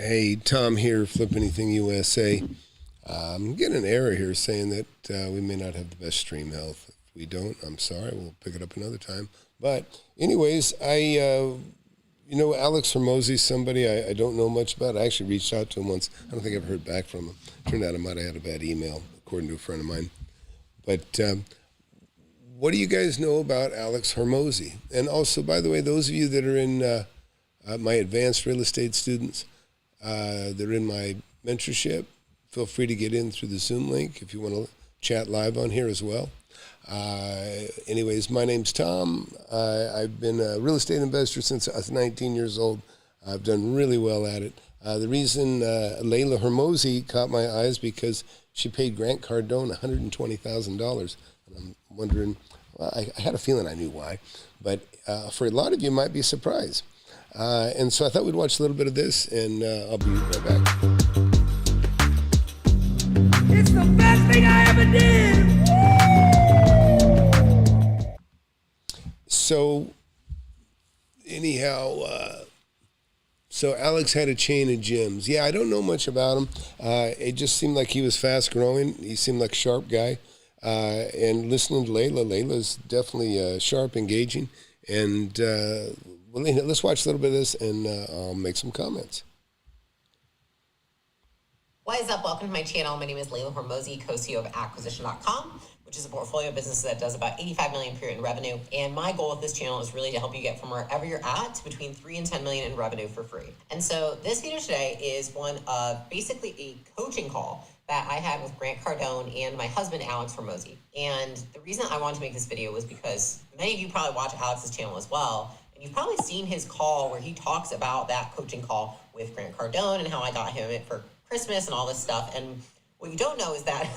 Hey, Tom here, FlipAnything USA. I'm getting an error here saying that we may not have the best stream health. If we don't, I'm sorry. We'll pick it up another time. But anyways, Alex Hormozi, somebody I don't know much about. I actually reached out to him once. I don't think I've heard back from him. Turned out I might have had a bad email, according to a friend of mine. But what do you guys know about Alex Hormozi? And also, by the way, those of you that are in my advanced real estate students, they're in my mentorship. Feel free to get in through the Zoom link if you want to chat live on here as well. Anyways, my name's Tom. I've been a real estate investor since I was 19 years old. I've done really well at it. The reason Leila Hormozi caught my eyes because she paid Grant Cardone $120,000. And I'm wondering, well, I had a feeling I knew why, but for a lot of you might be surprised. And so I thought we'd watch a little bit of this, and I'll be right back. It's the best thing I ever did. Woo! So, anyhow, so Alex had a chain of gyms. Yeah, I don't know much about him. It just seemed like he was fast growing. He seemed like a sharp guy. And listening to Leila's definitely sharp, engaging, and well, let's watch a little bit of this, and I'll make some comments. What is up? Welcome to my channel. My name is Leila Hormozi, co-CEO of Acquisition.com, which is a portfolio of businesses that does about 85 million per year in revenue. And my goal with this channel is really to help you get from wherever you're at to between 3 and 10 million in revenue for free. And so this video today is one of basically a coaching call that I had with Grant Cardone and my husband, Alex Hormozi. And the reason I wanted to make this video was because many of you probably watch Alex's channel as well. You've probably seen his call where he talks about that coaching call with Grant Cardone and how I got him it for Christmas and all this stuff. And what you don't know is that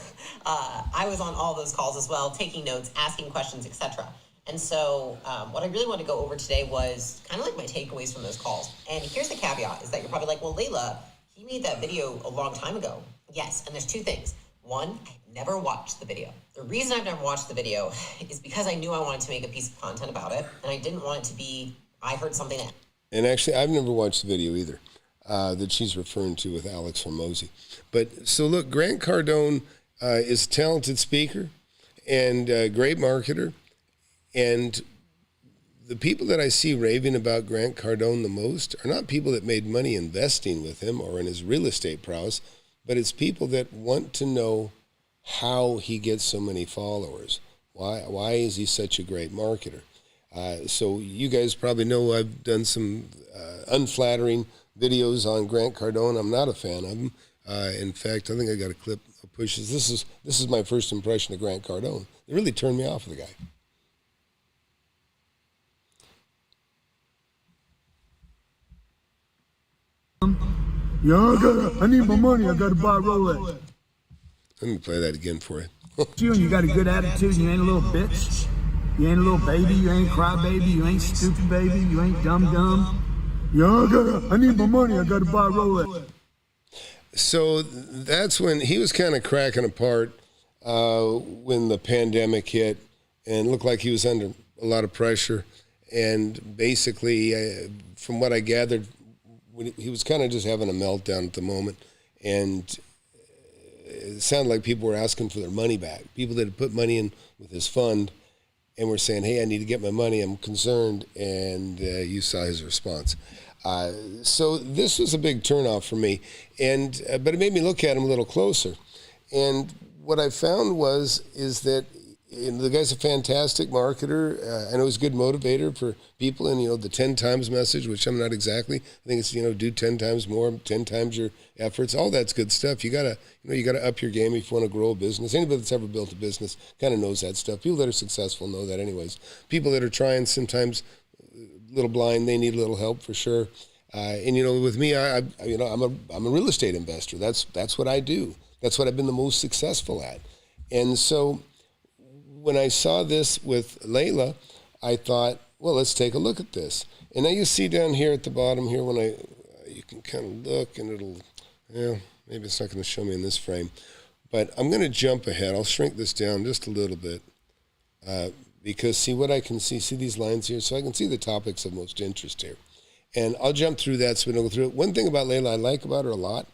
I was on all those calls as well, taking notes, asking questions, etc. And so what I really wanted to go over today was kind of like my takeaways from those calls. And here's the caveat, is that you're probably like, well, Leila, he made that video a long time ago. Yes, and there's two things. One, I never watched the video. The reason I've never watched the video is because I knew I wanted to make a piece of content about it, and I didn't want it to be, I heard something that... And actually, I've never watched the video either that she's referring to with Alex Hormozi. But, so look, Grant Cardone is a talented speaker and a great marketer, and the people that I see raving about Grant Cardone the most are not people that made money investing with him or in his real estate prowess, but it's people that want to know how he gets so many followers. Why is he such a great marketer? So you guys probably know I've done some unflattering videos on Grant Cardone. I'm not a fan of him. In fact, I think I got a clip of pushes. This is my first impression of Grant Cardone. It really turned me off of the guy. Yeah, I need my money. I gotta buy a Rolex. Let me play that again for you. You got a good attitude. You ain't a little bitch. You ain't a little baby. You ain't crybaby. You ain't stupid baby. You ain't dumb. Yeah, I need my money. I gotta buy a Rolex. So that's when he was kind of cracking apart when the pandemic hit, and looked like he was under a lot of pressure. And basically, from what I gathered, he was kind of just having a meltdown at the moment, and it sounded like people were asking for their money back. People that had put money in with his fund and were saying, hey, I need to get my money, I'm concerned, and you saw his response. So this was a big turnoff for me, and but it made me look at him a little closer. And what I found is that the guy's a fantastic marketer. I know he's a good motivator for people, and the 10 times message, which I'm not exactly. I think it's do 10 times more, 10 times your efforts. All that's good stuff. You gotta up your game if you want to grow a business. Anybody that's ever built a business kind of knows that stuff. People that are successful know that, anyways. People that are trying sometimes a little blind, they need a little help for sure. And with me, I'm a real estate investor. That's what I do. That's what I've been the most successful at. And so when I saw this with Leila, I thought, well, let's take a look at this. And now you see down here at the bottom here, you can kind of look, and maybe it's not going to show me in this frame, but I'm going to jump ahead. I'll shrink this down just a little bit because see what I can see these lines here? So I can see the topics of most interest here. And I'll jump through that so we don't go through it. One thing about Leila I like about her a lot,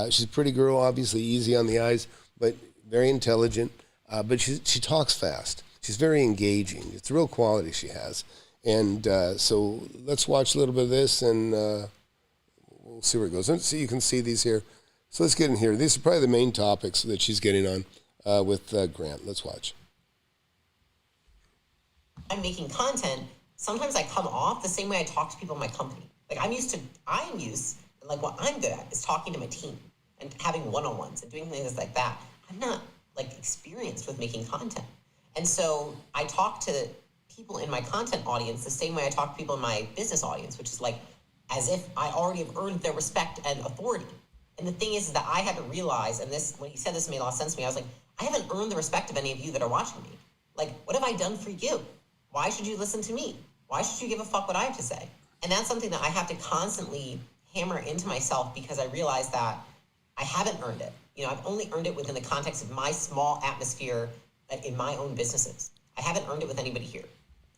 she's a pretty girl, obviously easy on the eyes, but very intelligent. But she talks fast. She's very engaging. It's a real quality she has. And so let's watch a little bit of this, and we'll see where it goes. So you can see these here. So let's get in here. These are probably the main topics that she's getting on with Grant. Let's watch. I'm making content. Sometimes I come off the same way I talk to people in my company. Like I am used, like what I'm good at is talking to my team and having one-on-ones and doing things like that. I'm not like experienced with making content. And so I talk to people in my content audience the same way I talk to people in my business audience, which is like as if I already have earned their respect and authority. And the thing is that I had to realize, and this, when he said this made a lot of sense to me, I was like, I haven't earned the respect of any of you that are watching me. Like, what have I done for you? Why should you listen to me? Why should you give a fuck what I have to say? And that's something that I have to constantly hammer into myself because I realize that I haven't earned it. You know, I've only earned it within the context of my small atmosphere in my own businesses. I haven't earned it with anybody here.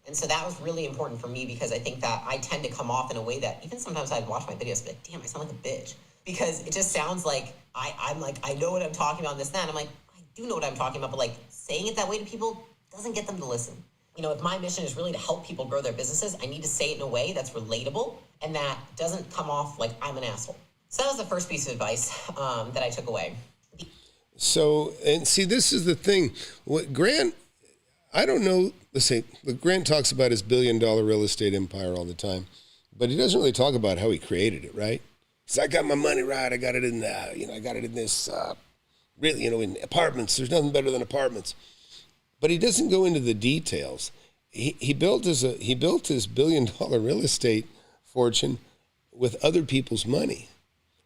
And so that was really important for me because I think that I tend to come off in a way that even sometimes I'd watch my videos and be like, damn, I sound like a bitch. Because it just sounds like I'm like, I know what I'm talking about, this, that. And I'm like, I do know what I'm talking about, but like saying it that way to people doesn't get them to listen. You know, if my mission is really to help people grow their businesses, I need to say it in a way that's relatable and that doesn't come off like I'm an asshole. So that was the first piece of advice that I took away. So, and see, this is the thing. What Grant, I don't know, let's say, Grant talks about his $1 billion real estate empire all the time, but he doesn't really talk about how he created it, right? He says, I got my money right, I got it in, I got it in this, really, in apartments. There's nothing better than apartments. But he doesn't go into the details. He built his $1 billion real estate fortune with other people's money.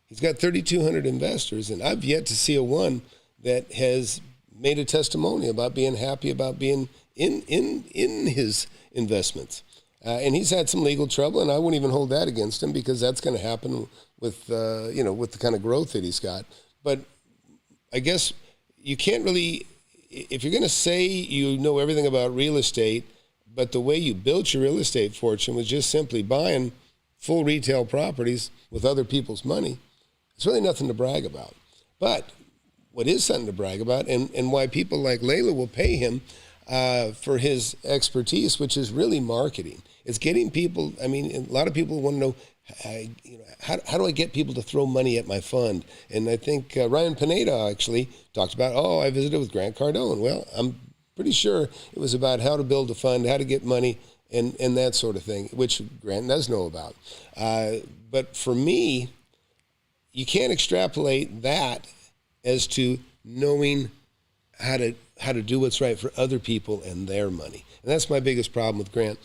He's got 3,200 investors, and I've yet to see a one that has made a testimony about being happy about being in his investments. And he's had some legal trouble, and I wouldn't even hold that against him because that's going to happen with with the kind of growth that he's got. But I guess you can't really, if you're going to say you know everything about real estate, but the way you built your real estate fortune was just simply buying full retail properties with other people's money, it's really nothing to brag about. But what is something to brag about, and why people like Leila will pay him for his expertise, which is really marketing. It's getting people, I mean, a lot of people want to know, how do I get people to throw money at my fund? And I think Ryan Pineda actually talked about, I visited with Grant Cardone. Well, I'm pretty sure it was about how to build a fund, how to get money, and that sort of thing, which Grant does know about. But for me, you can't extrapolate that as to knowing how to do what's right for other people and their money. And that's my biggest problem with Grant,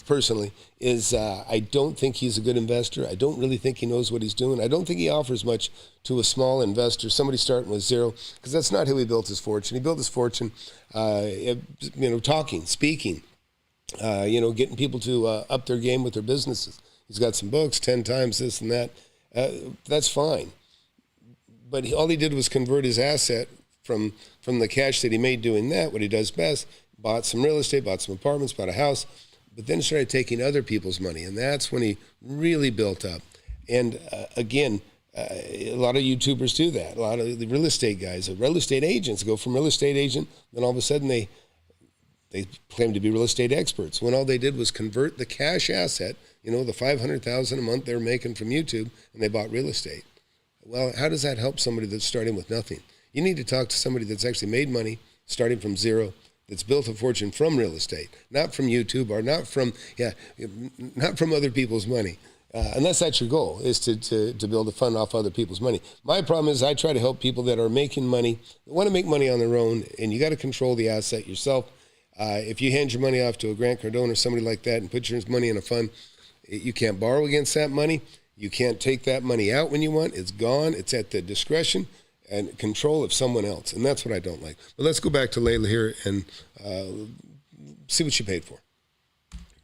personally, is I don't think he's a good investor. I don't really think he knows what he's doing. I don't think he offers much to a small investor, somebody starting with zero, because that's not how he built his fortune. He built his fortune, talking, speaking, getting people to up their game with their businesses. He's got some books, 10 times this and that. That's fine. But all he did was convert his asset from the cash that he made doing that, what he does best, bought some real estate, bought some apartments, bought a house, but then started taking other people's money. And that's when he really built up. And again, a lot of YouTubers do that. A lot of the real estate guys, real estate agents go from real estate agent, then all of a sudden they claim to be real estate experts when all they did was convert the cash asset, the $500,000 a month they were making from YouTube, and they bought real estate. Well, how does that help somebody that's starting with nothing? You need to talk to somebody that's actually made money, starting from zero, that's built a fortune from real estate, not from YouTube or not from other people's money. Unless that's your goal, is to build a fund off other people's money. My problem is I try to help people that are making money, that want to make money on their own, and you got to control the asset yourself. If you hand your money off to a Grant Cardone or somebody like that and put your money in a fund, you can't borrow against that money. You can't take that money out when you want. It's gone. It's at the discretion and control of someone else. And that's what I don't like. But let's go back to Leila here and see what she paid for.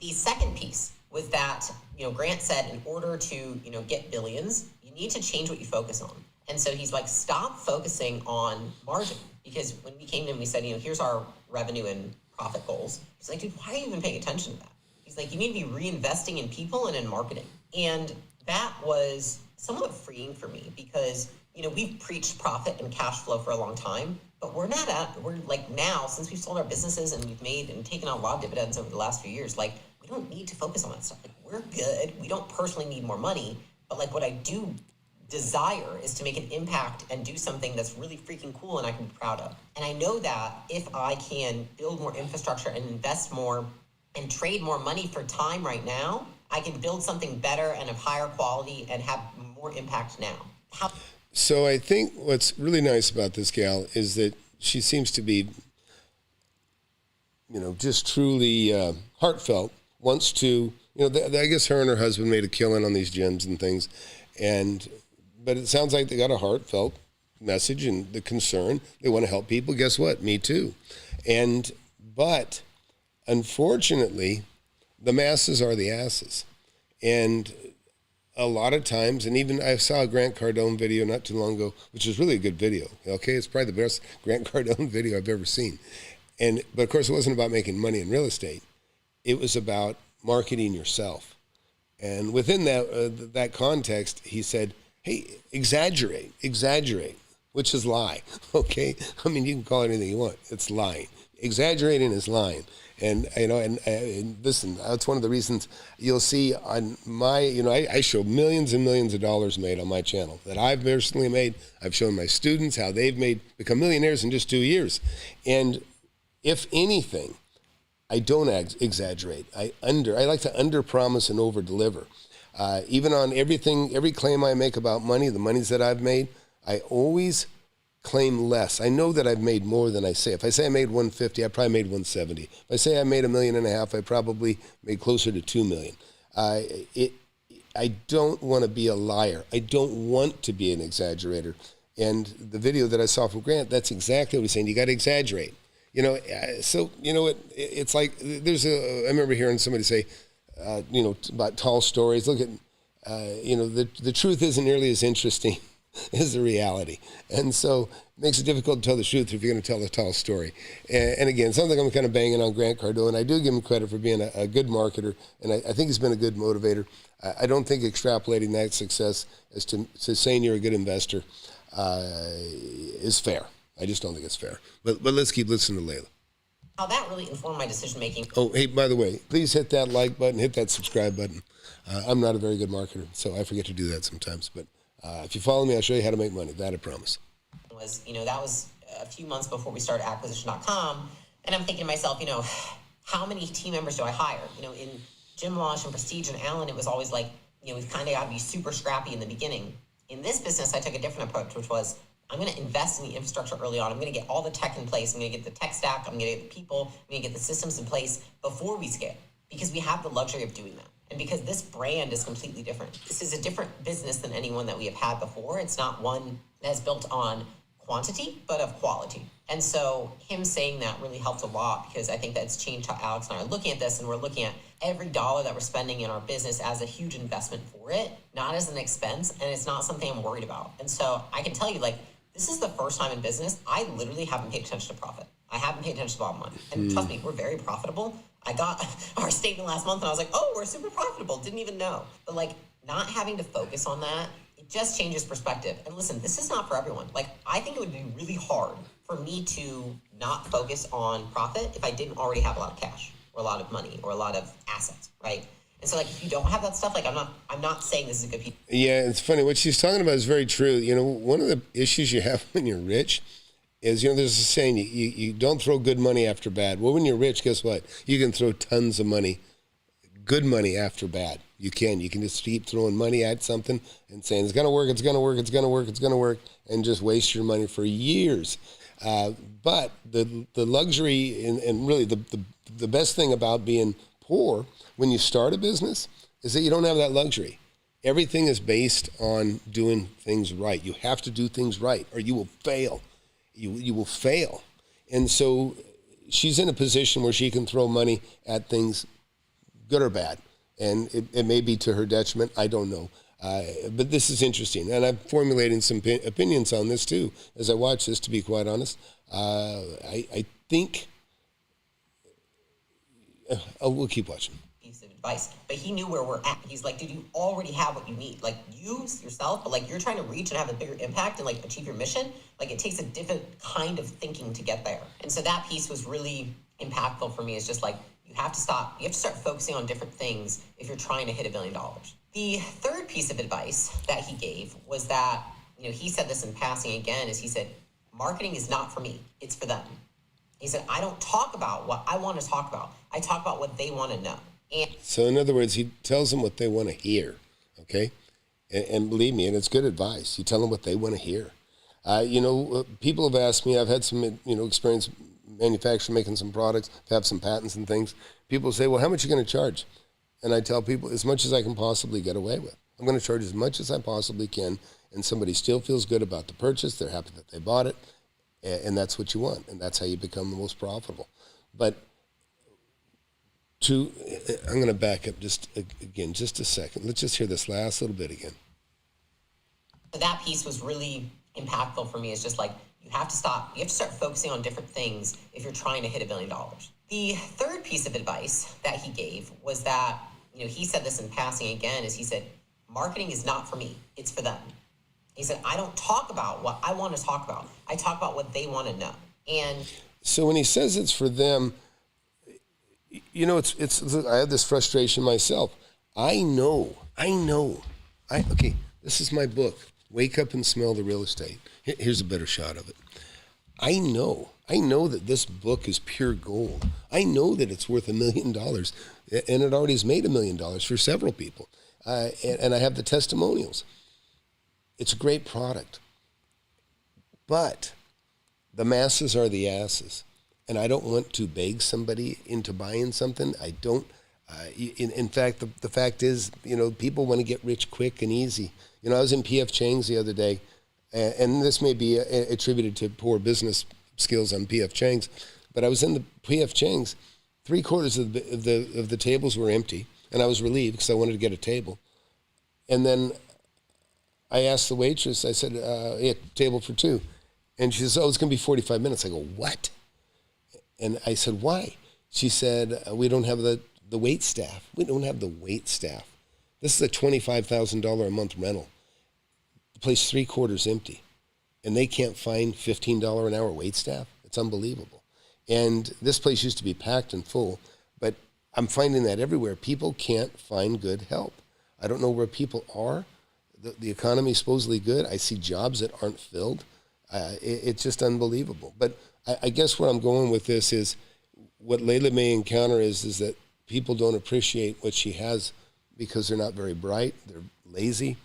The second piece was that, Grant said in order to, get billions, you need to change what you focus on. And so he's like, stop focusing on margin. Because when we came to him, we said, here's our revenue and profit goals. He's like, dude, why are you even paying attention to that? He's like, you need to be reinvesting in people and in marketing. And that was somewhat freeing for me because, you know, we've preached profit and cash flow for a long time, but we're like now, since we've sold our businesses and we've made and taken on a lot of dividends over the last few years, like, we don't need to focus on that stuff. Like, we're good. We don't personally need more money, but like what I do desire is to make an impact and do something that's really freaking cool and I can be proud of. And I know that if I can build more infrastructure and invest more and trade more money for time right now, I can build something better and of higher quality and have more impact now. So I think what's really nice about this gal is that she seems to be, you know, just truly heartfelt, wants to, you know, I guess her and her husband made a killing on these gyms and things, but it sounds like they got a heartfelt message and the concern. They want to help people. Guess what? Me too. But unfortunately, the masses are the asses. And a lot of times, and even I saw a Grant Cardone video not too long ago, which is really a good video. Okay, it's probably the best Grant Cardone video I've ever seen. But of course, it wasn't about making money in real estate. It was about marketing yourself. And within that context, he said, hey, exaggerate, which is lie, okay? I mean, you can call it anything you want. It's lying. Exaggerating is lying. And, you know, and listen, that's one of the reasons you'll see on my, you know, I show millions and millions of dollars made on my channel that I've personally made. I've shown my students how they've become millionaires in just 2 years. And if anything, I don't exaggerate. I like to under-promise and over-deliver. Even on every claim I make about money, the monies that I've made, I always claim less. I know that I've made more than I say. If I say I made 150, I probably made 170. If I say I made $1.5 million, I probably made closer to 2 million. I don't want to be a liar. I don't want to be an exaggerator. And the video that I saw from Grant, that's exactly what he's saying. You got to exaggerate. You know, so, you know, it's like I remember hearing somebody say, you know, about tall stories. Look at, you know, the truth isn't nearly as interesting as the reality. And so it makes it difficult to tell the truth if you're going to tell a tall story. And again, something I'm kind of banging on Grant Cardone. I do give him credit for being a good marketer, and I think he's been a good motivator. I don't think extrapolating that success as to saying you're a good investor is fair. I just don't think it's fair. But let's keep listening to Leila. How that really informed my decision making. Oh, hey, by the way, please hit that like button, hit that subscribe button. I'm not a very good marketer, so I forget to do that sometimes. But if you follow me, I'll show you how to make money. That I promise. You know, that was a few months before we started acquisition.com. And I'm thinking to myself, you know, how many team members do I hire? You know, in Jim Launch and Prestige and Allen, it was always like, you know, we've kind of got to be super scrappy in the beginning. In this business, I took a different approach, which was, I'm going to invest in the infrastructure early on. I'm going to get all the tech in place. I'm going to get the tech stack. I'm going to get the people. I'm going to get the systems in place before we scale, because we have the luxury of doing that. And because this brand is completely different. This is a different business than anyone that we have had before. It's not one that is built on quantity, but of quality. And so him saying that really helped a lot, because I think that's changed how Alex and I are looking at this, and we're looking at every dollar that we're spending in our business as a huge investment for it, not as an expense, and it's not something I'm worried about. And so I can tell you, like, this is the first time in business I literally haven't paid attention to profit. I haven't paid attention to bottom line. And trust me, we're very profitable. I got our statement last month and I was like, oh, we're super profitable. Didn't even know. But like, not having to focus on that, it just changes perspective. And listen, this is not for everyone. Like, I think it would be really hard for me to not focus on profit if I didn't already have a lot of cash or a lot of money or a lot of assets, right? And so, like, if you don't have that stuff, like, I'm not saying this is a good piece. Yeah, it's funny. What she's talking about is very true. You know, one of the issues you have when you're rich is, you know, there's a saying, you don't throw good money after bad. Well, when you're rich, guess what? You can throw tons of money, good money after bad. You can just keep throwing money at something and saying, it's going to work, it's going to work, it's going to work, it's going to work, and just waste your money for years. But the luxury and really the best thing about being poor when you start a business is that you don't have that luxury. Everything is based on doing things right. You have to do things right or you will fail. You will fail. And so she's in a position where she can throw money at things good or bad. And it may be to her detriment. I don't know. But this is interesting. And I'm formulating some opinions on this too as I watch this, to be quite honest. I think we'll keep watching. Piece of advice, but he knew where we're at. He's like, dude, you already have what you need. Like, use yourself, but like, you're trying to reach and have a bigger impact and like achieve your mission. Like, it takes a different kind of thinking to get there. And so that piece was really impactful for me. It's just like, you have to start focusing on different things if you're trying to hit $1 billion. The third piece of advice that he gave was that, he said this in passing again, is he said, marketing is not for me, it's for them. He said, I don't talk about what I want to talk about. I talk about what they want to know. And so in other words, he tells them what they want to hear, okay? And believe me, and it's good advice. You tell them what they want to hear. People have asked me, I've had some, experience manufacturing, making some products, have some patents and things. People say, well, how much are you going to charge? And I tell people, as much as I can possibly get away with. I'm going to charge as much as I possibly can, and somebody still feels good about the purchase. They're happy that they bought it, and that's what you want, and that's how you become the most profitable. But I'm going to back up just a second. Let's just hear this last little bit again. So that piece was really impactful for me. It's just like, you have to start focusing on different things if you're trying to hit $1 billion. The third piece of advice that he gave was that, he said this in passing again, is he said, marketing is not for me, it's for them. He said, I don't talk about what I want to talk about. I talk about what they want to know. And so when he says it's for them, it's I have this frustration myself. Okay, this is my book, Wake Up and Smell the Real Estate. Here's a better shot of it. I know that this book is pure gold. I know that it's worth $1 million, and it already has made $1 million for several people. And I have the testimonials. It's a great product. But the masses are the asses. And I don't want to beg somebody into buying something. I don't. In fact, the fact is, people want to get rich quick and easy. I was in P.F. Chang's the other day, and this may be attributed to poor business skills on P.F. Chang's, but I was in the P.F. Chang's. 3/4 of the tables were empty, and I was relieved because I wanted to get a table. And then I asked the waitress, I said, yeah, table for two. And she says, oh, it's going to be 45 minutes. I go, what? And I said, why? She said, we don't have the wait staff. We don't have the wait staff. This is a $25,000 a month rental. The place 3/4 empty. And they can't find $15 an hour wait staff. It's unbelievable. And this place used to be packed and full, but I'm finding that everywhere. People can't find good help. I don't know where people are. The economy is supposedly good. I see jobs that aren't filled. It's just unbelievable. But I guess where I'm going with this is what Leila may encounter is that people don't appreciate what she has because they're not very bright, they're lazy,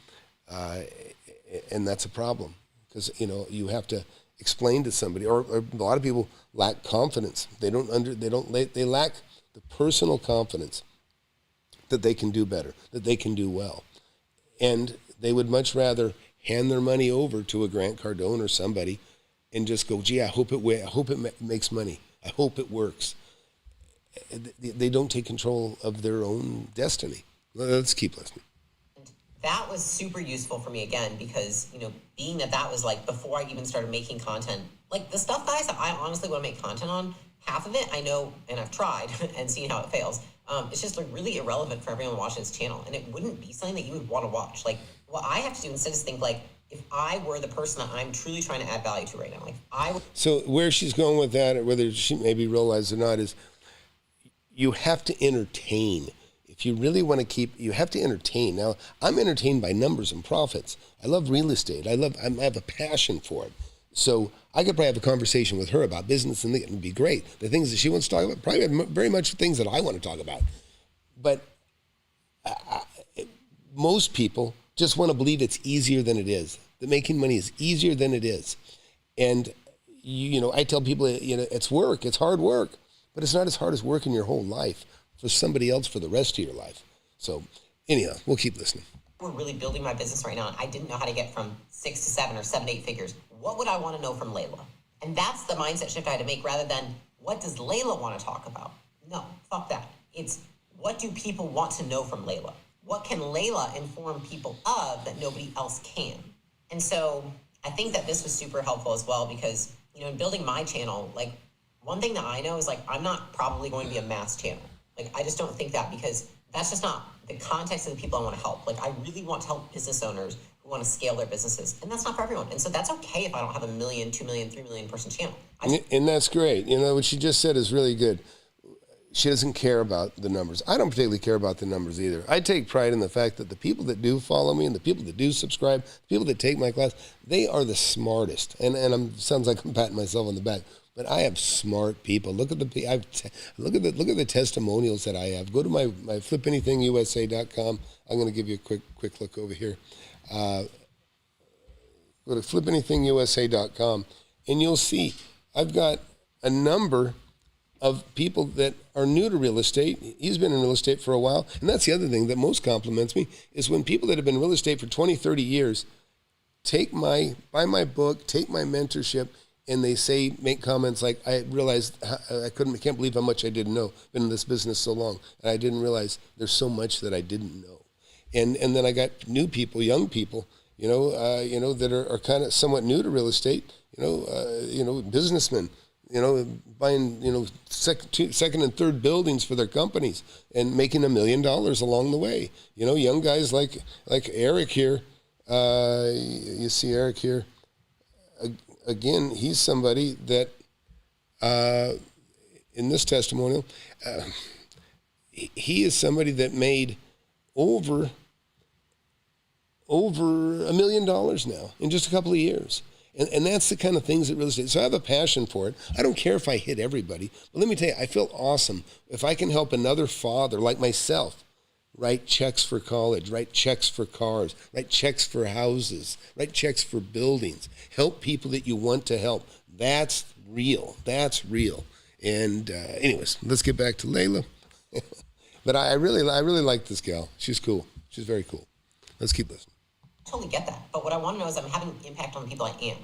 and that's a problem. Because you have to explain to somebody, or a lot of people lack confidence. They lack the personal confidence that they can do better, that they can do well, and they would much rather hand their money over to a Grant Cardone or somebody, and just go, gee, I hope it makes money. I hope it works. They don't take control of their own destiny. Let's keep listening. That was super useful for me again, because, being that was like before I even started making content, like the stuff that I honestly want to make content on, half of it I know and I've tried and seen how it fails. It's just like really irrelevant for everyone watching this channel, and it wouldn't be something that you would want to watch. Like, what I have to do instead is think like, if I were the person that I'm truly trying to add value to right now, like So where she's going with that, or whether she maybe realized or not, is you have to entertain. If you really want to you have to entertain. Now, I'm entertained by numbers and profits. I love real estate. I have a passion for it. So I could probably have a conversation with her about business, and it would be great. The things that she wants to talk about, probably very much things that I want to talk about. But most people just want to believe it's easier than it is, that making money is easier than it is. And, I tell people, it's work, it's hard work, but it's not as hard as working your whole life for somebody else for the rest of your life. So anyhow, we'll keep listening. We're really building my business right now, and I didn't know how to get from 6 to 7 or 7 to 8 figures. What would I want to know from Leila? And that's the mindset shift I had to make, rather than what does Leila want to talk about? No, fuck that. It's what do people want to know from Leila? What can Leila inform people of that nobody else can? And so I think that this was super helpful as well, because, in building my channel, like, one thing that I know is, like, I'm not probably going to be a mass channel. Like, I just don't think that, because That's just not the context of the people I want to help. Like, I really want to help business owners who want to scale their businesses, and that's not for everyone. And so that's okay if I don't have 1 million, 2 million, 3 million person channel. And that's great. You know, what she just said is really good. She doesn't care about the numbers. I don't particularly care about the numbers either. I take pride in the fact that the people that do follow me and the people that do subscribe, the people that take my class, they are the smartest. And sounds like I'm patting myself on the back, but I have smart people. Look at look at the testimonials that I have. Go to my FlipAnythingUSA.com. I'm going to give you a quick look over here. Go to FlipAnythingUSA.com, and you'll see I've got a number of people that are new to real estate. He's been in real estate for a while. And that's the other thing that most compliments me is when people that have been in real estate for 20, 30 years buy my book, take my mentorship, and they make comments like, I realized I can't believe how much I didn't know. Been in this business so long, and I didn't realize there's so much that I didn't know. And then I got new people, young people, that are kind of somewhat new to real estate, businessmen, buying, second and third buildings for their companies and making $1 million along the way. Young guys like Eric here. You see Eric here. Again, he's somebody that, in this testimonial, he is somebody that made over $1 million now in just a couple of years. And that's the kind of things that real estate. So I have a passion for it. I don't care if I hit everybody. But let me tell you, I feel awesome if I can help another father like myself write checks for college, write checks for cars, write checks for houses, write checks for buildings, help people that you want to help. That's real. That's real. And anyways, let's get back to Leila. But I really like this gal. She's cool. She's very cool. Let's keep listening. Totally get that. But what I want to know is I'm having an impact on the people I am.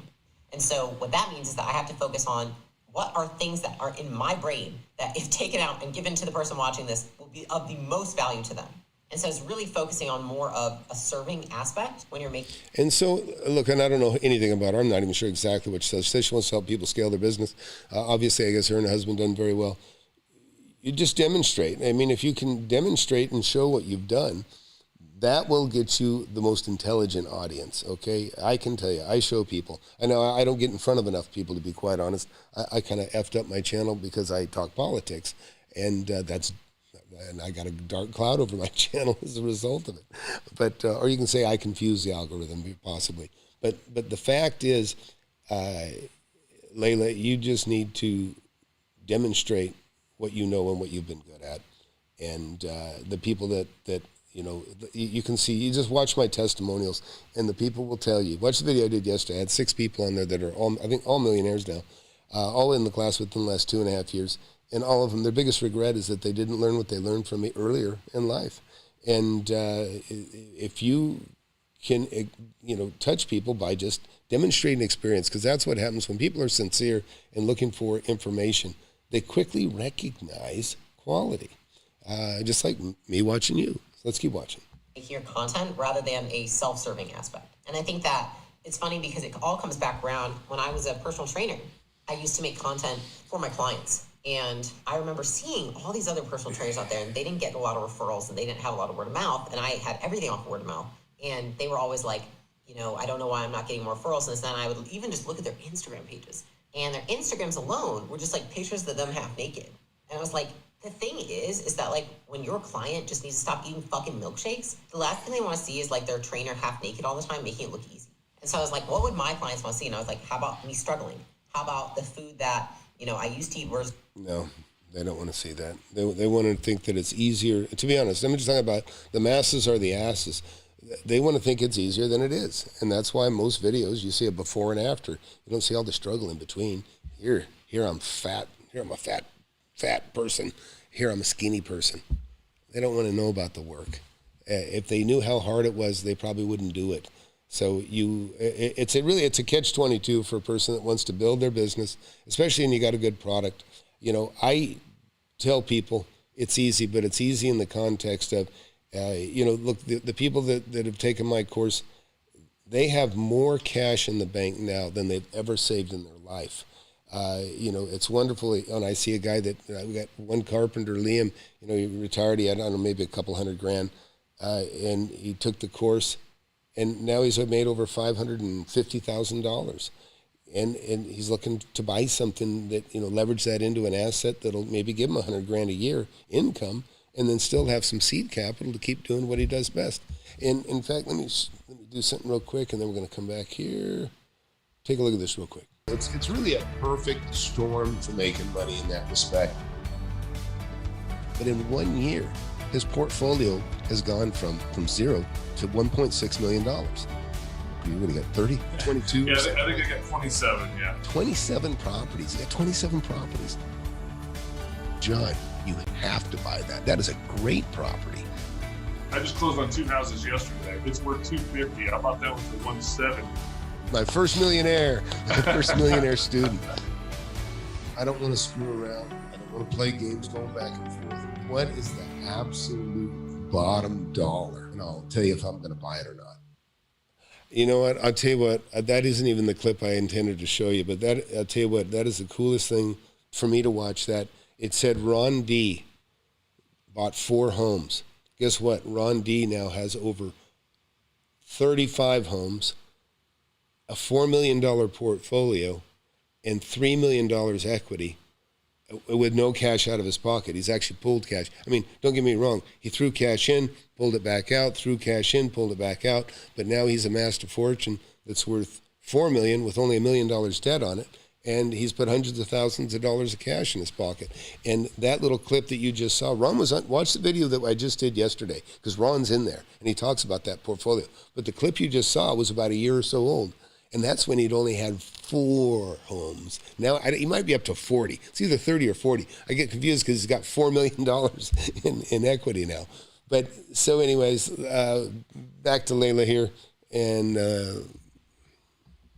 And so what that means is that I have to focus on what are things that are in my brain that if taken out and given to the person watching this will be of the most value to them. And so it's really focusing on more of a serving aspect when you're making. And so, look, and I don't know anything about her. I'm not even sure exactly what she says. She says she wants to help people scale their business. Obviously, I guess her and her husband done very well. You just demonstrate. I mean, if you can demonstrate and show what you've done, that will get you the most intelligent audience, okay? I can tell you, I show people. I know I don't get in front of enough people, to be quite honest. I kind of effed up my channel because I talk politics, and and I got a dark cloud over my channel as a result of it. But or you can say I confuse the algorithm, possibly. But the fact is, Leila, you just need to demonstrate what you know and what you've been good at. And the people that you can see, you just watch my testimonials, and the people will tell you. Watch the video I did yesterday. I had 6 people on there that are all, I think, all millionaires now, all in the class within the last 2.5 years. And all of them, their biggest regret is that they didn't learn what they learned from me earlier in life. And if you can, touch people by just demonstrating experience, because that's what happens when people are sincere and looking for information. They quickly recognize quality, just like me watching you. So let's keep watching. Your content rather than a self-serving aspect. And I think that it's funny because it all comes back around when I was a personal trainer. I used to make content for my clients. And I remember seeing all these other personal trainers out there, and they didn't get a lot of referrals, and they didn't have a lot of word of mouth. And I had everything off word of mouth. And they were always like, I don't know why I'm not getting more referrals. And then I would even just look at their Instagram pages. And their Instagrams alone were just like pictures of them half naked. And I was like, the thing is that like when your client just needs to stop eating fucking milkshakes, the last thing they want to see is like their trainer half naked all the time, making it look easy. And so I was like, what would my clients want to see? And I was like, how about me struggling? How about the food that, I used to eat worse? No, they don't want to see that. They want to think that it's easier. To be honest, let me just talk about the masses are the asses. They want to think it's easier than it is. And that's why most videos, you see a before and after. You don't see all the struggle in between. Here I'm fat. Here I'm a fat person. Here I'm a skinny person. They don't want to know about the work. If they knew how hard it was, they probably wouldn't do it. So it's a catch-22 for a person that wants to build their business, especially when you got a good product. I tell people it's easy, but it's easy in the context of, look, the people that have taken my course, they have more cash in the bank now than they've ever saved in their life. It's wonderful. And I see a guy that we got one carpenter, Liam. He retired. He had, I don't know, maybe a couple $100,000, and he took the course, and now he's made over $550,000. And he's looking to buy something that, leverage that into an asset that'll maybe give him $100,000 a year income, and then still have some seed capital to keep doing what he does best. And in fact, let me do something real quick, and then we're going to come back here. Take a look at this real quick. It's really a perfect storm for making money in that respect. But in 1 year, his portfolio has gone from zero to $1.6 million. What do you got, 30, 22? Yeah, I think I got 27, yeah. 27 properties. You got 27 properties. John, you have to buy that. That is a great property. I just closed on 2 houses yesterday. It's worth $250. I bought that one for $170. My first millionaire student. I don't want to screw around. I don't want to play games going back and forth. What is the absolute bottom dollar? And I'll tell you if I'm going to buy it or not. You know what? I'll tell you what. That isn't even the clip I intended to show you, but I'll tell you what. That is the coolest thing for me to watch. That it said Ron D. bought 4 homes. Guess what? Ron D. now has over 35 homes, a $4 million portfolio, and $3 million equity with no cash out of his pocket. He's actually pulled cash. I mean, don't get me wrong. He threw cash in, pulled it back out, threw cash in, pulled it back out. But now he's amassed a fortune that's worth $4 million with only $1 million debt on it. And he's put hundreds of thousands of dollars of cash in his pocket. And that little clip that you just saw, Ron was on, watch the video that I just did yesterday, because Ron's in there and he talks about that portfolio. But the clip you just saw was about a year or so old. And that's when he'd only had 4 homes. Now, he might be up to 40. It's either 30 or 40. I get confused because he's got $4 million in equity now. But so anyways, back to Leila here. And This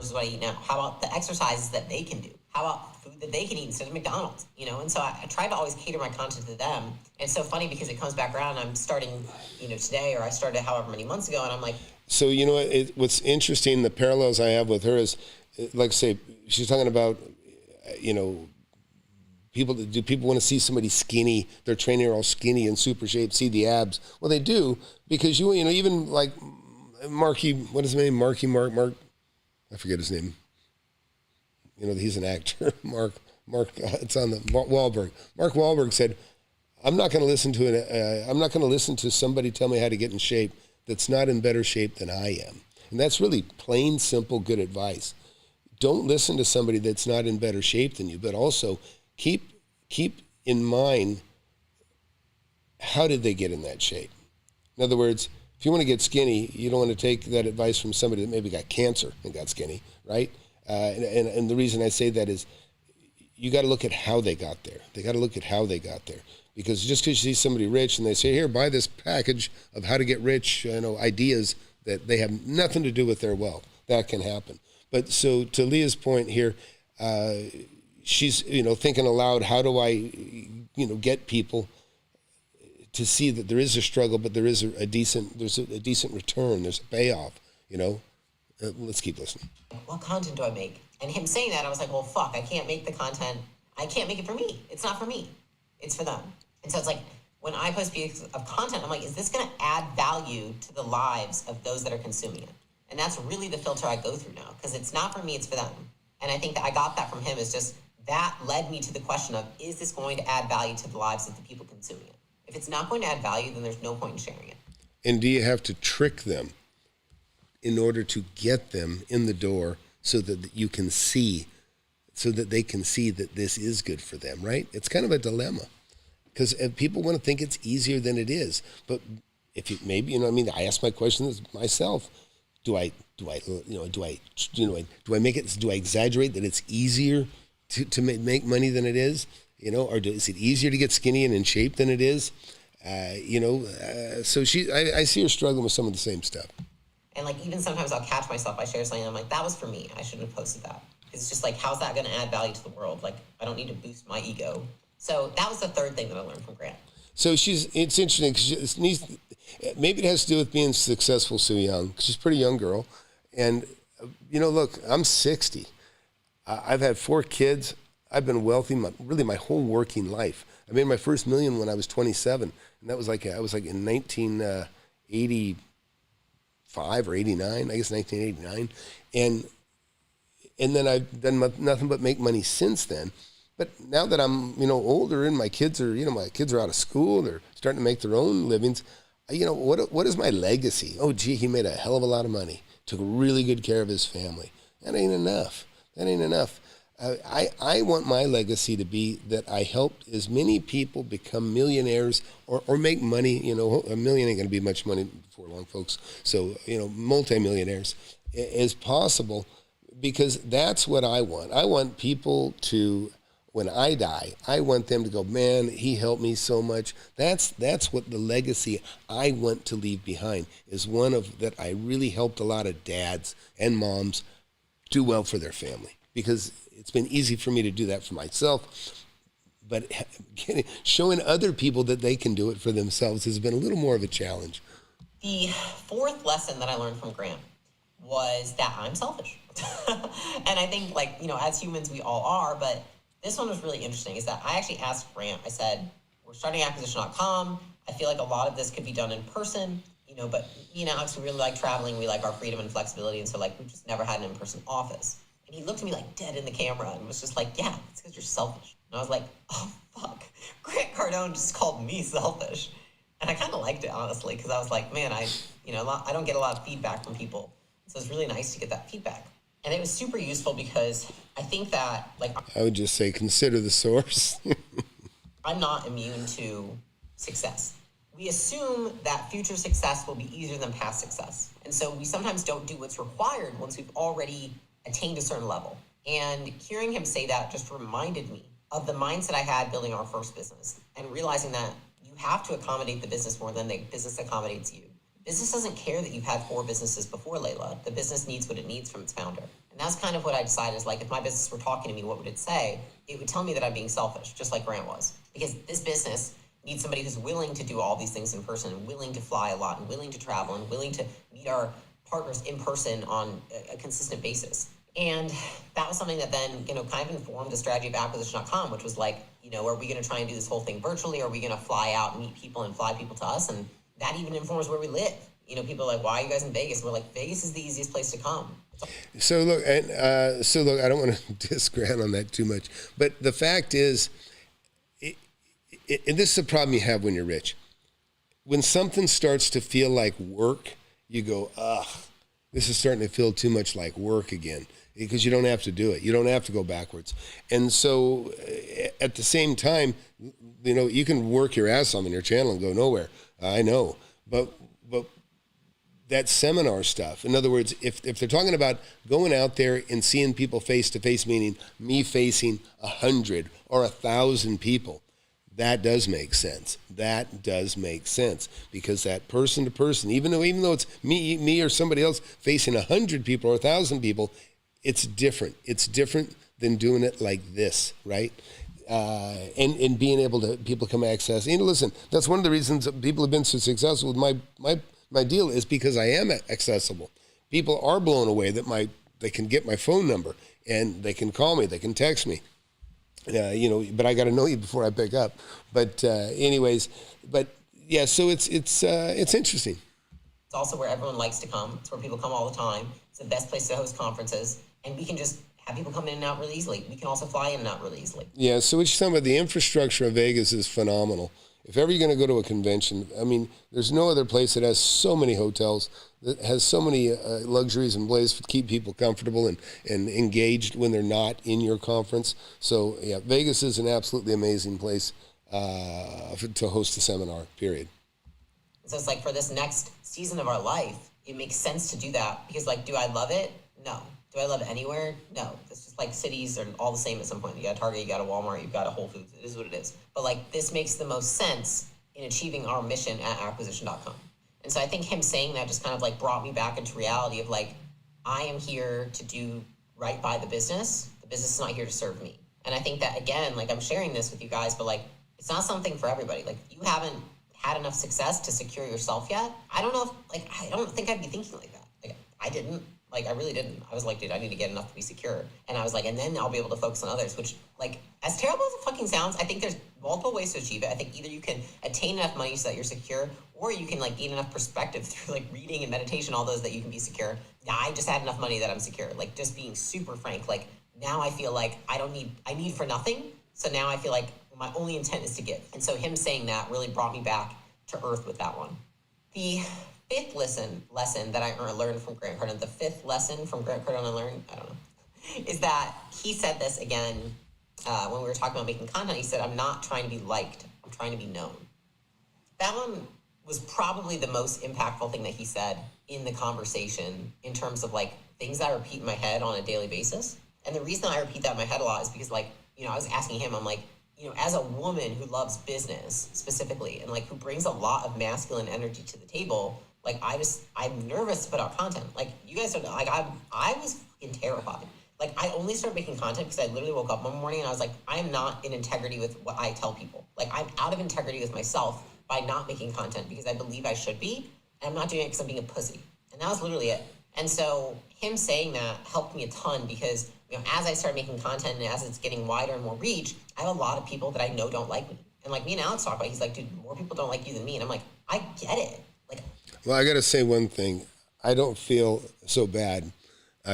is what I eat now. How about the exercises that they can do? How about food that they can eat instead of McDonald's? And so I try to always cater my content to them. And it's so funny because it comes back around. I'm starting, today, or I started however many months ago, and I'm like, so you know what? What's interesting, the parallels I have with her is, like, say, she's talking about, people want to see somebody skinny? Their trainer all skinny and super shape, see the abs. Well, they do, because even like Marky, what is his name? Mark, I forget his name. He's an actor. Mark. It's on the Wahlberg. Mark Wahlberg said, "I'm not going to listen to somebody tell me how to get in shape that's not in better shape than I am." And that's really plain, simple, good advice. Don't listen to somebody that's not in better shape than you, but also keep in mind, how did they get in that shape? In other words, if you want to get skinny, you don't want to take that advice from somebody that maybe got cancer and got skinny, right? And the reason I say that is, you got to look at how they got there. They got to look at how they got there. Because just because you see somebody rich and they say, here, buy this package of how to get rich, ideas that they have nothing to do with their wealth, that can happen. But so to Leah's point here, she's, thinking aloud, how do I, get people to see that there is a struggle, but there is a decent return, there's a payoff, Let's keep listening. what content do I make? And him saying that, I was like, well, fuck, I can't make the content. I can't make it for me. It's not for me. It's for them. And so it's like, when I post pieces of content, I'm like, is this going to add value to the lives of those that are consuming it? And that's really the filter I go through now, because it's not for me, it's for them. And I think that I got that from him, is just that led me to the question of, is this going to add value to the lives of the people consuming it? If it's not going to add value, then there's no point in sharing it. And do you have to trick them in order to get them in the door so that you can see, so that they can see that this is good for them, right? It's kind of a dilemma, because people want to think it's easier than it is. But if you maybe, I ask my questions myself. Do I make it? Do I exaggerate that it's easier to make money than it is? Or is it easier to get skinny and in shape than it is? So I see her struggling with some of the same stuff. And like, even sometimes I'll catch myself, I share something, I'm like, that was for me. I shouldn't have posted that. It's just like, how's that going to add value to the world? Like, I don't need to boost my ego. So that was the third thing that I learned from Grant. So it's interesting, because maybe it has to do with being successful so young, because she's a pretty young girl. And, look, I'm 60. I've had 4 kids. I've been wealthy really my whole working life. I made my first million when I was 27, and that was I was like in 1985 or 89, I guess 1989, and then I've done nothing but make money since then. But now that I'm, older and my kids are out of school, they're starting to make their own livings. What is my legacy? Oh, gee, he made a hell of a lot of money, took really good care of his family. That ain't enough. I want my legacy to be that I helped as many people become millionaires or make money. A million ain't going to be much money before long, folks. So, multimillionaires as possible, because that's what I want. I want people to, when I die, I want them to go, man, he helped me so much. That's what the legacy I want to leave behind, is one of that I really helped a lot of dads and moms do well for their family, because it's been easy for me to do that for myself, but showing other people that they can do it for themselves has been a little more of a challenge. The fourth lesson that I learned from Grant was that I'm selfish. And I think, as humans, we all are, but this one was really interesting, is that I actually asked Grant, I said, we're starting acquisition.com. I feel like a lot of this could be done in person, but me and Alex, we really like traveling. We like our freedom and flexibility. And so we've just never had an in-person office. And he looked at me dead in the camera and was just like, yeah, it's because you're selfish. And I was like, oh, fuck. Grant Cardone just called me selfish. And I kind of liked it, honestly, because I was like, man, I don't get a lot of feedback from people. So it's really nice to get that feedback. And it was super useful because I think that, I would just say, consider the source. I'm not immune to success. We assume that future success will be easier than past success. And so we sometimes don't do what's required once we've already attained a certain level. And hearing him say that just reminded me of the mindset I had building our first business, and realizing that you have to accommodate the business more than the business accommodates you. Business doesn't care that you've had 4 businesses before, Leila. The business needs what it needs from its founder. And that's kind of what I decided is, if my business were talking to me, what would it say? It would tell me that I'm being selfish, just like Grant was. Because this business needs somebody who's willing to do all these things in person, and willing to fly a lot, and willing to travel, and willing to meet our partners in person on a consistent basis. And that was something that then, kind of informed the strategy of acquisition.com, which was are we going to try and do this whole thing virtually? Or are we going to fly out and meet people and fly people to us? And that even informs where we live. People are like, why are you guys in Vegas? And we're like, Vegas is the easiest place to come. So look, I don't want to diss Grant on that too much, but the fact is, and this is a problem you have when you're rich. When something starts to feel like work, you go, ugh, this is starting to feel too much like work again, because you don't have to do it. You don't have to go backwards. And so at the same time, you can work your ass off on your channel and go nowhere. I know, but that seminar stuff, in other words, if they're talking about going out there and seeing people face to face, meaning me facing 100 or 1,000 people, that does make sense. That does make sense, because that person to person, even though it's me or somebody else facing 100 people or 1,000 people, it's different. It's different than doing it like this, right? And being able to, people come access. Listen, that's one of the reasons that people have been so successful with my deal, is because I am accessible. People are blown away that they can get my phone number, and they can call me, they can text me. But I got to know you before I pick up. But anyways, so it's interesting. It's also where everyone likes to come. It's where people come all the time. It's the best place to host conferences, and we can just have people come in and out really easily. We can also fly in and out really easily. Yeah, so what you're talking about, the infrastructure of Vegas is phenomenal. If ever you're going to go to a convention, there's no other place that has so many hotels, that has so many luxuries and ways to keep people comfortable and engaged when they're not in your conference. So, yeah, Vegas is an absolutely amazing place to host a seminar, period. So it's for this next season of our life, it makes sense to do that, because, do I love it? No. Do I love it anywhere? No. It's just cities are all the same at some point. You got a Target, you got a Walmart, you've got a Whole Foods. It is what it is. But this makes the most sense in achieving our mission at acquisition.com. And so I think him saying that just kind of brought me back into reality of I am here to do right by the business. The business is not here to serve me. And I think that, again, I'm sharing this with you guys, but it's not something for everybody. You haven't had enough success to secure yourself yet. I don't know if, I don't think I'd be thinking like that. I didn't. Like, I really didn't. I was like, dude, I need to get enough to be secure. And I was like, and then I'll be able to focus on others, which, like, as terrible as it fucking sounds, I think there's multiple ways to achieve it. I think either you can attain enough money so that you're secure, or you can, like, gain enough perspective through, like, reading and meditation, all those, that you can be secure. Now, I just had enough money that I'm secure. Like, just being super frank, like, now I feel like I need for nothing. So now I feel like my only intent is to give. And so him saying that really brought me back to earth with that one. The fifth lesson that I learned from Grant Cardone, the fifth lesson from Grant Cardone I learned, I don't know, is that he said this again when we were talking about making content. He said, I'm not trying to be liked, I'm trying to be known. That one was probably the most impactful thing that he said in the conversation in terms of like things that I repeat in my head on a daily basis. And the reason I repeat that in my head a lot is because, like, you know, I was asking him, I'm like, you know, as a woman who loves business specifically and like who brings a lot of masculine energy to the table, like I'm nervous to put out content. Like, you guys don't know, like I was fucking terrified. Like, I only started making content because I literally woke up one morning and I was like, I am not in integrity with what I tell people. Like, I'm out of integrity with myself by not making content because I believe I should be, and I'm not doing it because I'm being a pussy. And that was literally it. And so him saying that helped me a ton because, you know, as I start making content and as it's getting wider and more reach, I have a lot of people that I know don't like me. And like me and Alex talk about, he's like, dude, more people don't like you than me. And I'm like, I get it. Like, well, I got to say one thing. I don't feel so bad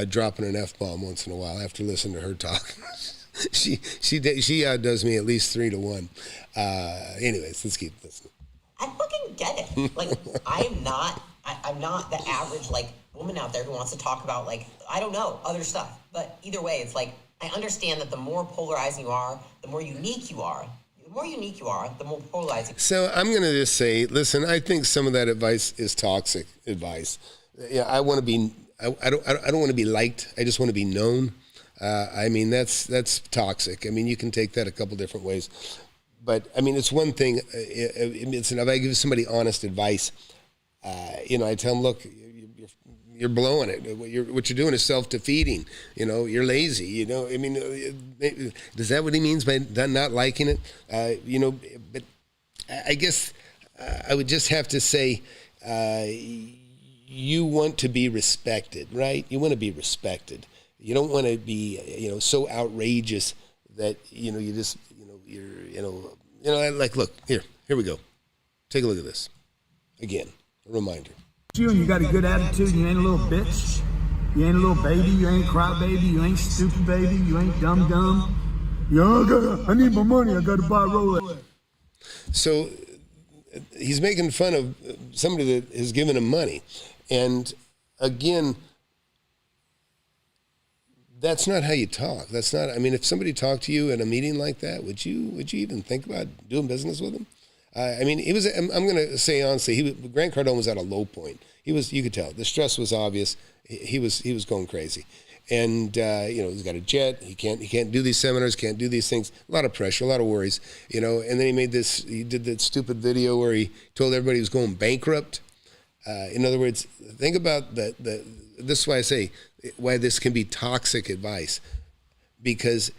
dropping an F-bomb once in a while after listening to her talk. she outdoes me at least 3-1. Anyways, let's keep listening. I fucking get it. Like, I'm not the average, like, woman out there who wants to talk about, like, I don't know, other stuff. But either way, it's like, I understand that the more polarizing you are, the more unique you are. The more unique you are, the more polarizing. So I'm going to just say, listen, I think some of that advice is toxic advice. Yeah, I want to be, I don't want to be liked. I just want to be known. I mean, that's toxic. I mean, you can take that a couple different ways. But I mean, it's one thing. It's if I give somebody honest advice, you know, I tell them, look, you're blowing it. What you're doing is self-defeating. You know, you're lazy. You know, I mean, is that what he means by not liking it? You know, but I guess I would just have to say, you want to be respected, right? You want to be respected. You don't want to be, you know, so outrageous that, you know, you just, you know, like, look, here we go. Take a look at this. Again, a reminder. You got a good attitude, you ain't a little bitch. You ain't a little baby, you ain't crybaby, you ain't stupid baby, you ain't dumb. I need my money, I gotta buy a Rolex. So he's making fun of somebody that has given him money. And again, that's not how you talk. That's not, I mean, if somebody talked to you at a meeting like that, would you even think about doing business with him? I mean, I'm going to say honestly, Grant Cardone was at a low point. You could tell. The stress was obvious. He was going crazy. And, you know, he's got a jet. He can't do these seminars, can't do these things. A lot of pressure, a lot of worries, you know. And then he did that stupid video where he told everybody he was going bankrupt. In other words, think about this is why I say why this can be toxic advice. Because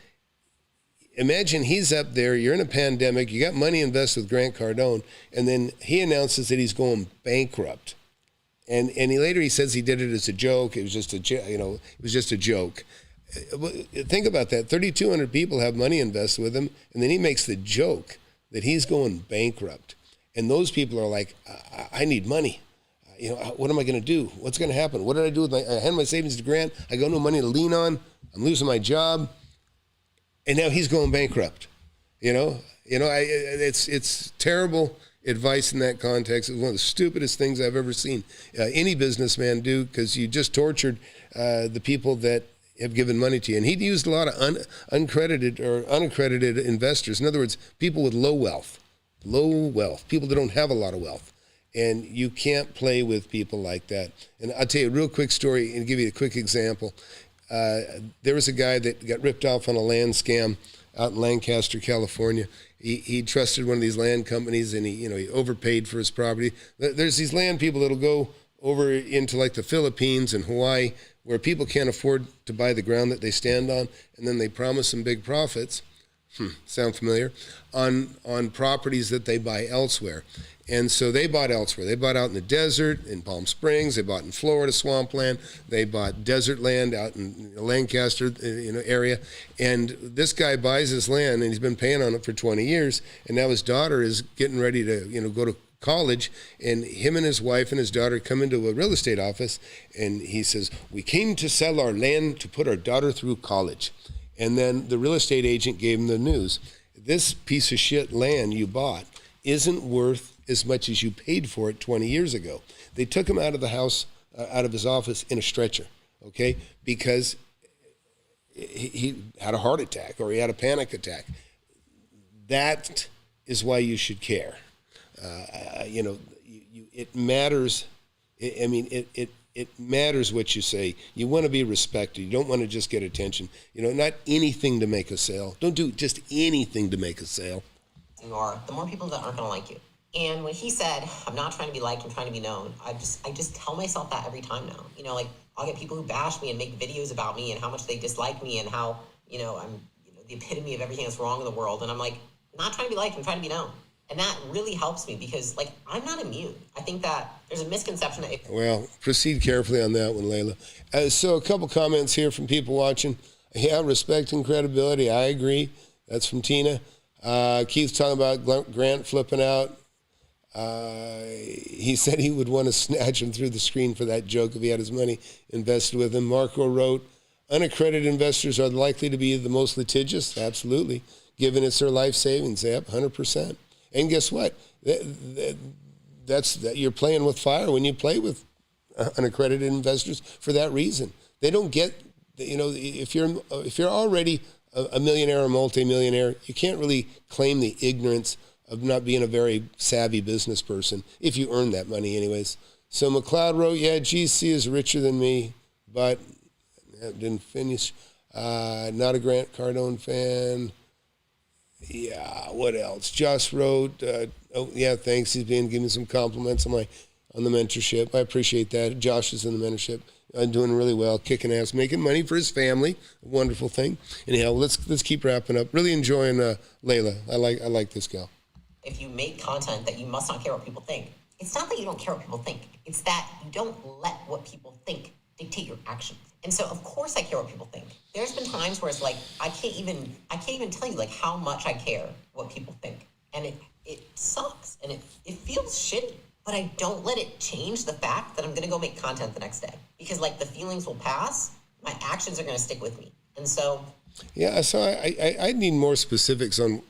imagine he's up there, you're in a pandemic, you got money invested with Grant Cardone, and then he announces that he's going bankrupt. And he says he did it as a joke. It was just a joke. Think about that. 3,200 people have money invested with him, and then he makes the joke that he's going bankrupt. And those people are like, I need money. You know, what am I going to do? What's going to happen? What did I do with I hand my savings to Grant. I got no money to lean on. I'm losing my job. And now he's going bankrupt. It's terrible advice in that context. It's one of the stupidest things I've ever seen any businessman do, because you just tortured the people that have given money to you. And he used a lot of uncredited or unaccredited investors. In other words, people with low wealth, people that don't have a lot of wealth. And you can't play with people like that. And I'll tell you a real quick story and give you a quick example. There was a guy that got ripped off on a land scam out in Lancaster, California. He trusted one of these land companies, and he overpaid for his property. There's these land people that'll go over into like the Philippines and Hawaii, where people can't afford to buy the ground that they stand on, and then they promise them big profits. Sound familiar? On properties that they buy elsewhere. And so they bought elsewhere. They bought out in the desert, in Palm Springs. They bought in Florida, swampland. They bought desert land out in Lancaster, area. And this guy buys his land, and he's been paying on it for 20 years. And now his daughter is getting ready to, go to college. And him and his wife and his daughter come into a real estate office, and he says, "We came to sell our land to put our daughter through college." And then the real estate agent gave him the news. This piece of shit land you bought isn't worth as much as you paid for it 20 years ago. They took him out of the house, out of his office in a stretcher, okay? Because he had a heart attack or he had a panic attack. That is why you should care. It matters. It matters what you say. You want to be respected. You don't want to just get attention. Not anything to make a sale. Don't do just anything to make a sale. You are, the more people that aren't going to like you. And when he said, "I'm not trying to be liked, I'm trying to be known," I just tell myself that every time now. I'll get people who bash me and make videos about me and how much they dislike me and how, I'm the epitome of everything that's wrong in the world. And I'm like, I'm not trying to be liked, I'm trying to be known. And that really helps me because, I'm not immune. I think that there's a misconception that... Well, proceed carefully on that one, Leila. So a couple comments here from people watching. Yeah, respect and credibility. I agree. That's from Tina. Keith's talking about Grant flipping out. He said he would want to snatch him through the screen for that joke if he had his money invested with him. Marco wrote, "Unaccredited investors are likely to be the most litigious." Absolutely. Given it's their life savings. Yep, 100%. And guess what? You're playing with fire when you play with unaccredited investors for that reason. They don't get, if you're already a millionaire or multimillionaire, you can't really claim the ignorance of not being a very savvy business person if you earn that money anyways. So McLeod wrote, "Yeah, GC is richer than me, but didn't finish. Not a Grant Cardone fan." Yeah, what else? Josh wrote, thanks. He's been giving some compliments on the mentorship. I appreciate that. Josh is in the mentorship. Doing really well, kicking ass, making money for his family. A wonderful thing. Anyhow, let's keep wrapping up. Really enjoying Leila. I like this gal. If you make content that you must not care what people think, it's not that you don't care what people think. It's that you don't let what people think dictate your actions. And so, of course, I care what people think. There's been times where it's like I can't even tell you how much I care what people think, and it sucks and it feels shitty. But I don't let it change the fact that I'm gonna go make content the next day because the feelings will pass. My actions are gonna stick with me, and so. Yeah, so I need more specifics on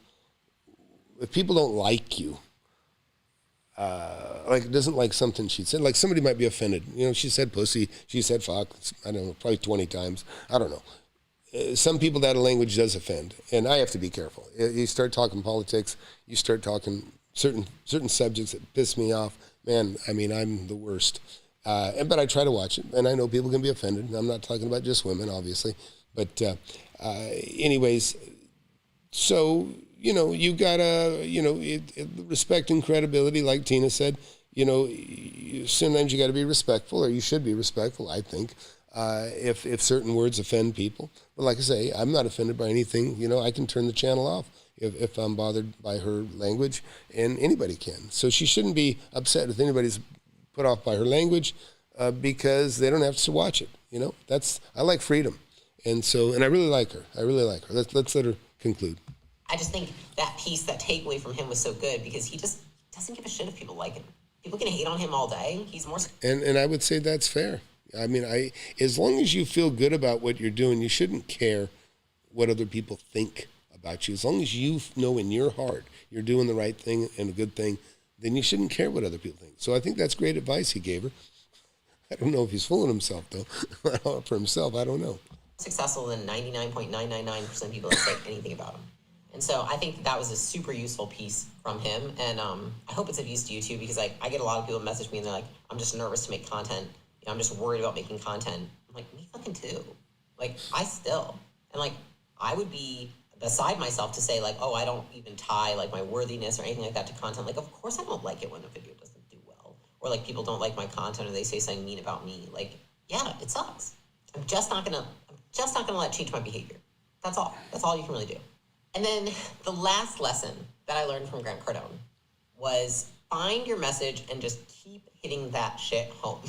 if people don't like you. Doesn't like something she said. Somebody might be offended. She said pussy. She said fuck. I don't know, probably 20 times. I don't know. Some people that language does offend, and I have to be careful. You start talking politics, you start talking certain subjects that piss me off. Man, I'm the worst. But I try to watch it, and I know people can be offended. I'm not talking about just women, obviously. But anyways, so... you gotta, respect and credibility, like Tina said. Sometimes you gotta be respectful, or you should be respectful, I think, if certain words offend people. But like I say, I'm not offended by anything. I can turn the channel off if I'm bothered by her language, and anybody can. So she shouldn't be upset if anybody's put off by her language because they don't have to watch it. I like freedom. And I really like her. Let's let her conclude. I just think that piece, that takeaway from him was so good because he just doesn't give a shit if people like him. People can hate on him all day. He's more... And I would say that's fair. As long as you feel good about what you're doing, you shouldn't care what other people think about you. As long as you know in your heart you're doing the right thing and a good thing, then you shouldn't care what other people think. So I think that's great advice he gave her. I don't know if he's fooling himself, though. For himself, I don't know. Successful than 99.999% of people that say anything about him. And so I think that was a super useful piece from him. And I hope it's of use to you too, because I get a lot of people message me and they're like, "I'm just nervous to make content. I'm just worried about making content." I'm like, me fucking too. I still. And I would be beside myself to say oh, I don't even tie my worthiness or anything like that to content. Of course I don't like it when a video doesn't do well. Or people don't like my content or they say something mean about me. Yeah, it sucks. I'm just not gonna let it change my behavior. That's all. That's all you can really do. And then the last lesson that I learned from Grant Cardone was find your message and just keep hitting that shit home.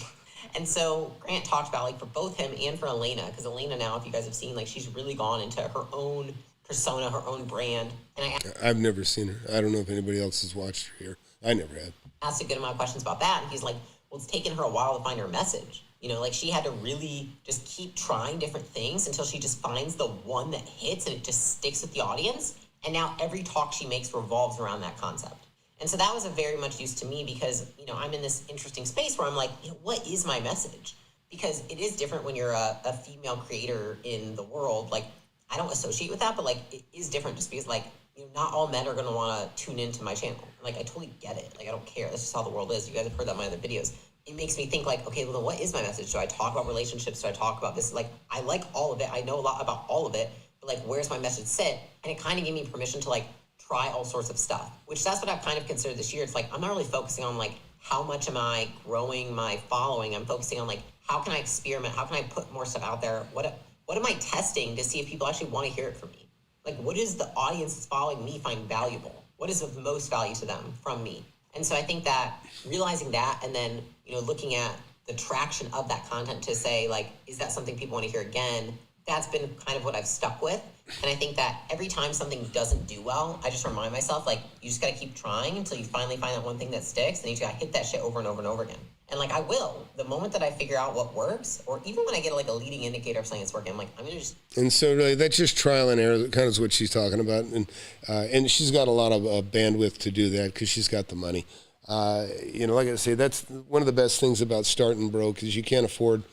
And so Grant talked about, like, for both him and for Elena, because Elena now, if you guys have seen, like, she's really gone into her own persona, her own brand. And I've never seen her. I don't know if anybody else has watched her here. I never have. Asked a good amount of questions about that, and he's like, well, it's taken her a while to find her message. You know, like, she had to really just keep trying different things until she just finds the one that hits and it just sticks with the audience. And now every talk she makes revolves around that concept. And so that was a very much use to me because, you know, I'm in this interesting space where I'm like, you know, what is my message? Because it is different when you're a female creator in the world. Like, I don't associate with that, but, like, it is different just because, like, you know, not all men are going to want to tune into my channel. Like, I totally get it. Like, I don't care. That's just how the world is. You guys have heard that in my other videos. It makes me think, like, okay, well, then what is my message? Do I talk about relationships? Do I talk about this? Like, I like all of it. I know a lot about all of it. But, like, where's my message sit? And it kind of gave me permission to, like, try all sorts of stuff, which that's what I've kind of considered this year. It's like, I'm not really focusing on, like, how much am I growing my following? I'm focusing on, like, how can I experiment? How can I put more stuff out there? What am I testing to see if people actually want to hear it from me? Like, what does the audience that's following me find valuable? What is of most value to them from me? And so I think that realizing that and then, you know, looking at the traction of that content to say, like, is that something people want to hear again? That's been kind of what I've stuck with. And I think that every time something doesn't do well, I just remind myself, like, you just got to keep trying until you finally find that one thing that sticks, and you just got to hit that shit over and over and over again. And, like, I will. The moment that I figure out what works, or even when I get, like, a leading indicator of something that's working, I'm like, I'm going to just... And so really, that's just trial and error. That kind of is what she's talking about. And she's got a lot of bandwidth to do that because she's got the money. You know, like I say, that's one of the best things about starting broke is you can't afford...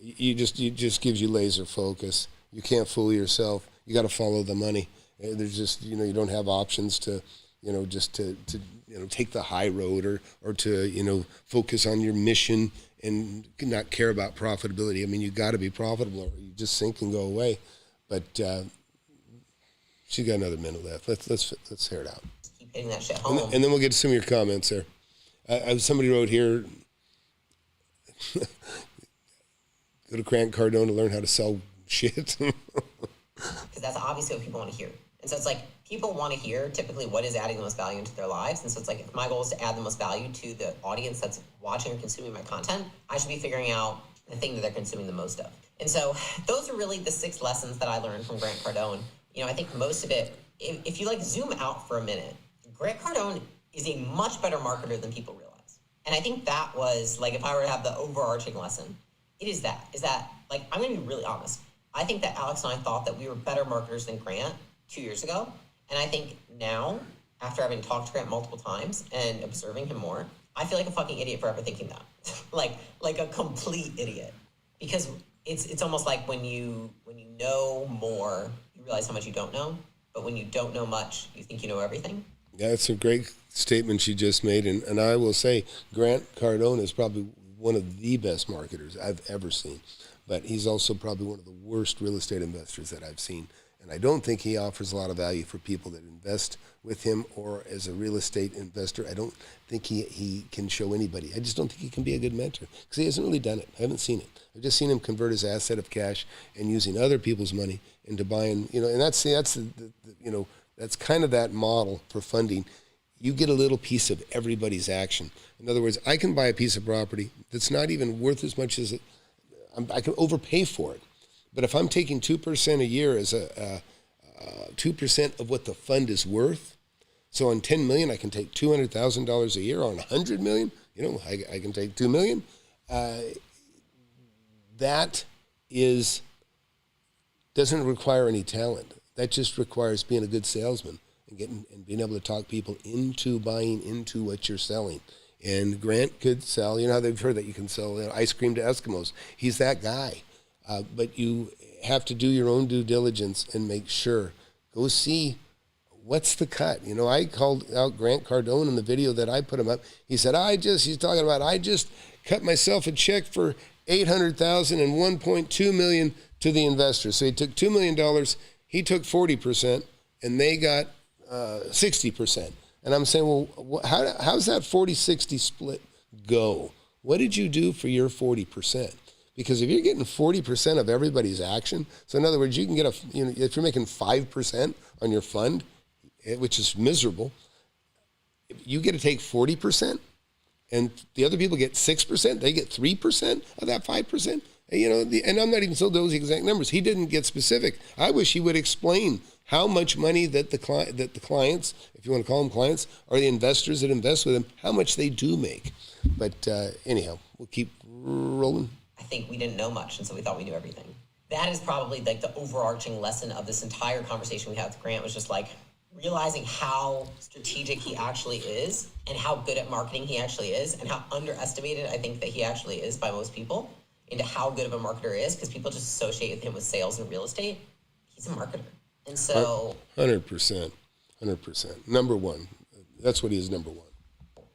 It just gives you laser focus. You can't fool yourself. You got to follow the money. There's just, you know, you don't have options to, you know, just to you know, take the high road or to, you know, focus on your mission and not care about profitability. I mean, you got to be profitable or you just sink and go away. But she got another minute left. Let's hear it out. Keep hitting that shit home. And then we'll get to some of your comments there. Somebody wrote here, go to Grant Cardone to learn how to sell shit. Because that's obviously what people want to hear. And so it's like, people want to hear typically what is adding the most value into their lives. And so it's like, if my goal is to add the most value to the audience that's watching or consuming my content, I should be figuring out the thing that they're consuming the most of. And so those are really the 6 lessons that I learned from Grant Cardone. You know, I think most of it, if you like zoom out for a minute, Grant Cardone is a much better marketer than people realize. And I think that was, like, if I were to have the overarching lesson, is that, like, I'm going to be really honest. I think that Alex and I thought that we were better marketers than Grant 2 years ago. And I think now, after having talked to Grant multiple times and observing him more, I feel like a fucking idiot for ever thinking that. like a complete idiot. Because it's almost like when you know more, you realize how much you don't know. But when you don't know much, you think you know everything. Yeah, that's a great statement she just made. And I will say, Grant Cardone is probably one of the best marketers I've ever seen. But he's also probably one of the worst real estate investors that I've seen. And I don't think he offers a lot of value for people that invest with him or as a real estate investor. I don't think he can show anybody. I just don't think he can be a good mentor because he hasn't really done it. I haven't seen it. I've just seen him convert his asset of cash and using other people's money into buying, you know, and that's you know, that's kind of that model for funding. You get a little piece of everybody's action. In other words, I can buy a piece of property that's not even worth as much as I can overpay for it. But if I'm taking 2% a year as 2% of what the fund is worth, so on 10 million, I can take $200,000 a year. On 100 million, you know, I can take 2 million. That doesn't require any talent. That just requires being a good salesman and being able to talk people into buying into what you're selling. And Grant could sell, you know how they've heard that you can sell ice cream to Eskimos. He's that guy. But you have to do your own due diligence and make sure. Go see what's the cut. You know, I called out Grant Cardone in the video that I put him up. He said, I just cut myself a check for $800,000 and $1.2 million to the investor. So he took $2 million, he took 40%, and they got 60%. And I'm saying, well, how's that 40-60 split go? What did you do for your 40%? Because if you're getting 40% of everybody's action, so in other words, you can get if you're making 5% on your fund, which is miserable, you get to take 40%, and the other people get 6%. They get 3% of that 5%. And I'm not even so those exact numbers. He didn't get specific. I wish he would explain how much money that the clients, if you want to call them clients, or the investors that invest with him, how much they do make. But anyhow, we'll keep rolling. I think we didn't know much, and so we thought we knew everything. That is probably like the overarching lesson of this entire conversation we had with Grant, was just like realizing how strategic he actually is and how good at marketing he actually is, and how underestimated I think that he actually is by most people into how good of a marketer he is, because people just associate him with sales and real estate. He's a marketer. And so 100%. Number one. That's what he is, number one.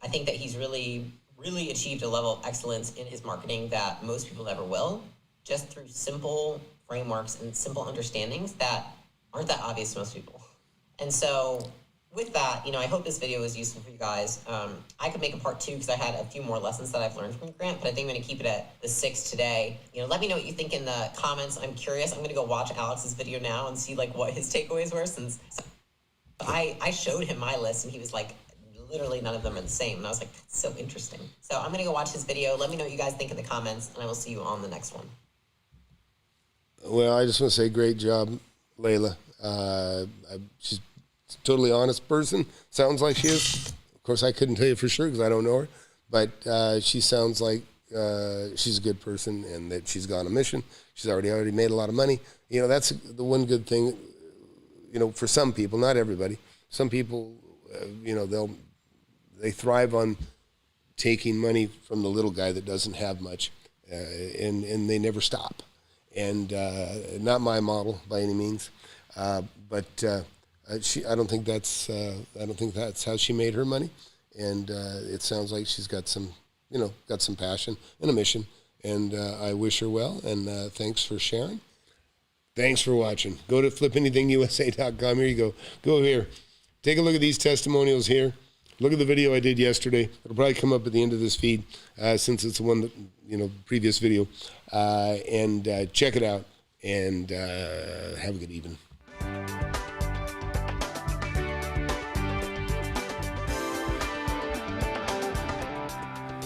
I think that he's really, really achieved a level of excellence in his marketing that most people never will, just through simple frameworks and simple understandings that aren't that obvious to most people. And so with that, I hope this video was useful for you guys. I could make a part 2 because I had a few more lessons that I've learned from Grant, but I think I'm going to keep it at the 6 today. Let me know what you think in the comments. I'm curious. I'm going to go watch Alex's video now and see what his takeaways were, since I showed him my list and he was like, literally none of them are the same. And I was like, that's so interesting. So I'm going to go watch his video. Let me know what you guys think in the comments, and I will see you on the next one. Well, I just want to say great job, Leila. She's a totally honest person. Sounds like she is. Of course, I couldn't tell you for sure because I don't know her. But she sounds like she's a good person, and that she's gone on a mission. She's already made a lot of money. That's the one good thing, for some people, not everybody. Some people, they thrive on taking money from the little guy that doesn't have much, and they never stop. And not my model by any means, but I don't think that's how she made her money. And it sounds like she's got some passion and a mission. And I wish her well. And thanks for sharing. Thanks for watching. Go to FlipAnythingUSA.com. Here you go. Go here. Take a look at these testimonials here. Look at the video I did yesterday. It'll probably come up at the end of this feed, since it's the one that, previous video. And check it out, and have a good evening.